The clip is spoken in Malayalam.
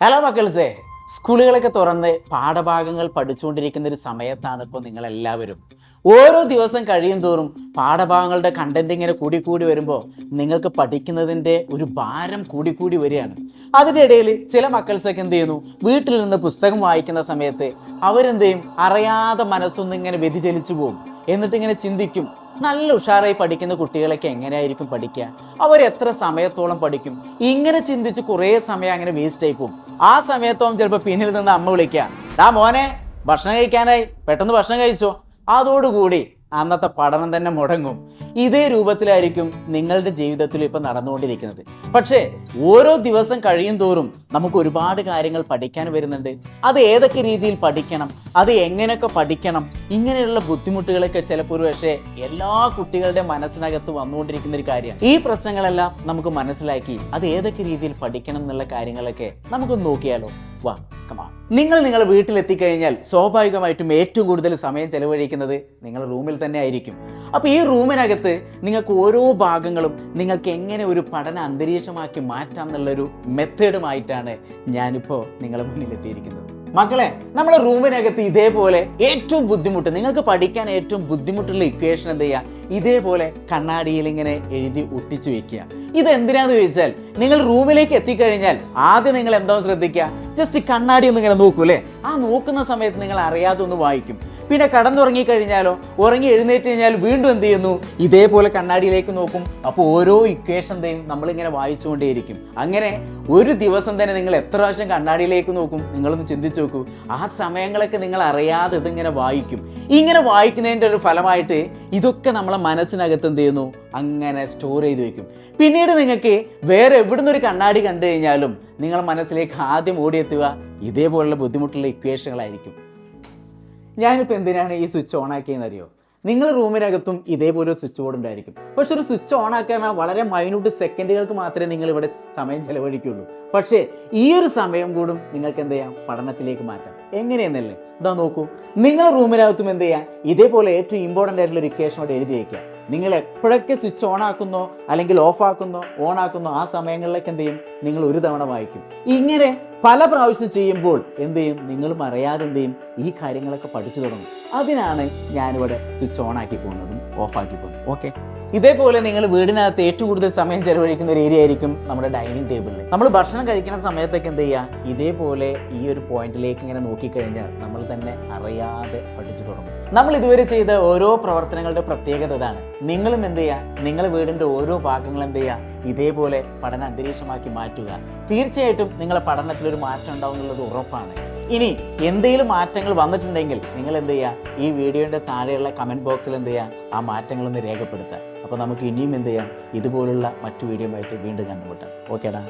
ഹലോ മക്കൾസേ, സ്കൂളുകളൊക്കെ തുറന്ന് പാഠഭാഗങ്ങൾ പഠിച്ചുകൊണ്ടിരിക്കുന്ന ഒരു സമയത്താണ് ഇപ്പോൾ നിങ്ങളെല്ലാവരും. ഓരോ ദിവസം കഴിയും തോറും പാഠഭാഗങ്ങളുടെ കണ്ടന്റ് ഇങ്ങനെ കൂടി വരുമ്പോൾ നിങ്ങൾക്ക് പഠിക്കുന്നതിൻ്റെ ഒരു ഭാരം കൂടി വരികയാണ്. അതിൻ്റെ ഇടയിൽ ചില മക്കൾസൊക്കെ എന്ത് ചെയ്യുന്നു, വീട്ടിൽ നിന്ന് പുസ്തകം വായിക്കുന്ന സമയത്ത് അവരെന്ത് ചെയ്യും, അറിയാതെ മനസ്സൊന്നും ഇങ്ങനെ വ്യതിചലിച്ചു പോകും. എന്നിട്ട് ഇങ്ങനെ ചിന്തിക്കും, നല്ല ഉഷാറായി പഠിക്കുന്ന കുട്ടികളൊക്കെ എങ്ങനെയായിരിക്കും പഠിക്കുക, അവർ എത്ര സമയത്തോളം പഠിക്കും, ഇങ്ങനെ ചിന്തിച്ച് കുറേ സമയം അങ്ങനെ വേസ്റ്റ് ആയി പോകും. ആ സമയത്തോളം ചിലപ്പോൾ പിന്നിൽ നിന്ന് അമ്മ വിളിക്കുക, ആ മോനെ ഭക്ഷണം കഴിക്കാനായി, പെട്ടെന്ന് ഭക്ഷണം കഴിച്ചോ. അതോടുകൂടി അന്നത്തെ പഠനം തന്നെ മുടങ്ങും. ഇതേ രൂപത്തിലായിരിക്കും നിങ്ങളുടെ ജീവിതത്തിൽ ഇപ്പം നടന്നുകൊണ്ടിരിക്കുന്നത്. പക്ഷേ ഓരോ ദിവസം കഴിയും തോറും നമുക്ക് ഒരുപാട് കാര്യങ്ങൾ പഠിക്കാൻ വരുന്നുണ്ട്. അത് ഏതൊക്കെ രീതിയിൽ പഠിക്കണം, അത് എങ്ങനെയൊക്കെ പഠിക്കണം, ഇങ്ങനെയുള്ള ബുദ്ധിമുട്ടുകളൊക്കെ ചിലപ്പോൾ ഒരു പക്ഷേ എല്ലാ കുട്ടികളുടെ മനസ്സിനകത്ത് വന്നുകൊണ്ടിരിക്കുന്ന ഒരു കാര്യമാണ്. ഈ പ്രശ്നങ്ങളെല്ലാം നമുക്ക് മനസ്സിലാക്കി അത് ഏതൊക്കെ രീതിയിൽ പഠിക്കണം എന്നുള്ള കാര്യങ്ങളൊക്കെ നമുക്കൊന്ന് നോക്കിയാലോ. വാ, കമാ. നിങ്ങളുടെ വീട്ടിലെത്തിക്കഴിഞ്ഞാൽ സ്വാഭാവികമായിട്ടും ഏറ്റവും കൂടുതൽ സമയം ചെലവഴിക്കുന്നത് നിങ്ങൾ റൂമിൽ തന്നെ ആയിരിക്കും. അപ്പോൾ ഈ റൂമിനകത്ത് നിങ്ങൾക്ക് ഓരോ ഭാഗങ്ങളും നിങ്ങൾക്ക് എങ്ങനെ ഒരു പഠന അന്തരീക്ഷമാക്കി മാറ്റാം എന്നുള്ളൊരു മെത്തേഡുമായിട്ടാണ് ഞാനിപ്പോൾ നിങ്ങളുടെ മുന്നിലെത്തിയിരിക്കുന്നത്. മക്കളെ, നമ്മളെ റൂമിനകത്ത് ഇതേപോലെ ഏറ്റവും ബുദ്ധിമുട്ട്, നിങ്ങൾക്ക് പഠിക്കാൻ ഏറ്റവും ബുദ്ധിമുട്ടുള്ള ഇക്വേഷൻ എന്ത് ചെയ്യുക, ഇതേപോലെ കണ്ണാടിയിൽ ഇങ്ങനെ എഴുതി ഒട്ടിച്ചു വെക്കുക. ഇതെന്തിനാന്ന് ചോദിച്ചാൽ, നിങ്ങൾ റൂമിലേക്ക് എത്തിക്കഴിഞ്ഞാൽ ആദ്യം നിങ്ങൾ എന്താ ശ്രദ്ധിക്കുക, ജസ്റ്റ് കണ്ണാടി ഒന്ന് ഇങ്ങനെ നോക്കൂ അല്ലേ. ആ നോക്കുന്ന സമയത്ത് നിങ്ങൾ അറിയാതെ ഒന്ന് വായിക്കും. പിന്നെ കടന്നുറങ്ങിക്കഴിഞ്ഞാലോ, ഉറങ്ങി എഴുന്നേറ്റ് കഴിഞ്ഞാൽ വീണ്ടും എന്ത് ചെയ്യുന്നു, ഇതേപോലെ കണ്ണാടിയിലേക്ക് നോക്കും. അപ്പോൾ ഓരോ ഇക്വേഷൻ എന്ത് ചെയ്യും, നമ്മളിങ്ങനെ വായിച്ചുകൊണ്ടേയിരിക്കും. അങ്ങനെ ഒരു ദിവസം തന്നെ നിങ്ങൾ എത്ര പ്രാവശ്യം കണ്ണാടിയിലേക്ക് നോക്കും, നിങ്ങളൊന്ന് ചിന്തിച്ച് നോക്കൂ. ആ സമയങ്ങളൊക്കെ നിങ്ങൾ അറിയാതെ ഇതിങ്ങനെ വായിക്കും. ഇങ്ങനെ വായിക്കുന്നതിൻ്റെ ഒരു ഫലമായിട്ട് ഇതൊക്കെ നമ്മളെ മനസ്സിനകത്ത് എന്ത് ചെയ്യുന്നു, അങ്ങനെ സ്റ്റോർ ചെയ്ത് വെക്കും. പിന്നീട് നിങ്ങൾക്ക് വേറെ എവിടുന്ന് ഒരു കണ്ണാടി കണ്ടു കഴിഞ്ഞാലും നിങ്ങളുടെ മനസ്സിലേക്ക് ആദ്യം ഓടിയെത്തുക ഇതേപോലുള്ള ബുദ്ധിമുട്ടുള്ള ഇക്വേഷനുകളായിരിക്കും. ഞാനിപ്പോൾ എന്തിനാണ് ഈ സ്വിച്ച് ഓൺ ആക്കിയെന്ന് അറിയോ? നിങ്ങൾ റൂമിനകത്തും ഇതേപോലെ ഒരു സ്വിച്ച് ബോർഡ് ഉണ്ടായിരിക്കും. പക്ഷെ ഒരു സ്വിച്ച് ഓൺ ആക്കാൻ വളരെ മൈന്യൂട്ട് സെക്കൻഡുകൾക്ക് മാത്രമേ നിങ്ങൾ ഇവിടെ സമയം ചെലവഴിക്കുള്ളൂ. പക്ഷേ ഈ ഒരു സമയം കൂടും നിങ്ങൾക്ക് എന്ത് ചെയ്യാം, പഠനത്തിലേക്ക് മാറ്റാം. എങ്ങനെയെന്നല്ലേ, ഇതാ നോക്കൂ. നിങ്ങൾ റൂമിനകത്തും എന്ത് ചെയ്യാം, ഇതേപോലെ ഏറ്റവും ഇമ്പോർട്ടൻ്റ് ആയിട്ടുള്ള ഒരു ഇക്വേഷനോട് എഴുതി വയ്ക്കുക. നിങ്ങൾ എപ്പോഴൊക്കെ സ്വിച്ച് ഓൺ ആക്കുന്നോ അല്ലെങ്കിൽ ഓഫ് ആക്കുന്നോ ഓൺ ആക്കുന്നോ ആ സമയങ്ങളിലേക്ക് എന്ത് ചെയ്യും, നിങ്ങൾ ഒരു തവണ വായിക്കും. ഇങ്ങനെ പല പ്രാവശ്യം ചെയ്യുമ്പോൾ എന്ത് ചെയ്യും, നിങ്ങളും അറിയാതെ എന്ത് ചെയ്യും, ഈ കാര്യങ്ങളൊക്കെ പഠിച്ചു തുടങ്ങും. അതിനാണ് ഞാനിവിടെ സ്വിച്ച് ഓൺ ആക്കി പോകുന്നതും ഓഫ് ആക്കി പോകുന്നതും. ഓക്കെ, ഇതേപോലെ നിങ്ങൾ വീടിനകത്ത് ഏറ്റവും കൂടുതൽ സമയം ചെലവഴിക്കുന്ന ഒരു ഏരിയ ആയിരിക്കും നമ്മുടെ ഡൈനിങ് ടേബിളിൽ. നമ്മൾ ഭക്ഷണം കഴിക്കുന്ന സമയത്തൊക്കെ എന്ത് ചെയ്യുക, ഇതേപോലെ ഈ ഒരു പോയിന്റിലേക്ക് ഇങ്ങനെ നോക്കിക്കഴിഞ്ഞാൽ നമ്മൾ തന്നെ അറിയാതെ പഠിച്ചു തുടങ്ങും. നമ്മൾ ഇതുവരെ ചെയ്ത ഓരോ പ്രവർത്തനങ്ങളുടെ പ്രത്യേകത ഇതാണ്. നിങ്ങളും എന്ത് ചെയ്യുക, നിങ്ങളുടെ വീടിൻ്റെ ഓരോ ഭാഗങ്ങളും എന്ത് ചെയ്യുക, ഇതേപോലെ പഠന അന്തരീക്ഷമാക്കി മാറ്റുക. തീർച്ചയായിട്ടും നിങ്ങളുടെ പഠനത്തിലൊരു മാറ്റം ഉണ്ടാവും എന്നുള്ളത് ഉറപ്പാണ്. ഇനി എന്തെങ്കിലും മാറ്റങ്ങൾ വന്നിട്ടുണ്ടെങ്കിൽ നിങ്ങൾ എന്ത് ചെയ്യുക, ഈ വീഡിയോയുടെ താഴെയുള്ള കമൻറ്റ് ബോക്സിൽ എന്ത് ചെയ്യുക, ആ മാറ്റങ്ങളൊന്ന് രേഖപ്പെടുത്തുക. അപ്പോൾ നമുക്ക് ഇനിയും എന്ത് ചെയ്യാം, ഇതുപോലുള്ള മറ്റു വീഡിയോ ആയിട്ട് വീണ്ടും കണ്ടുമുട്ടാം. ഓക്കേടാ.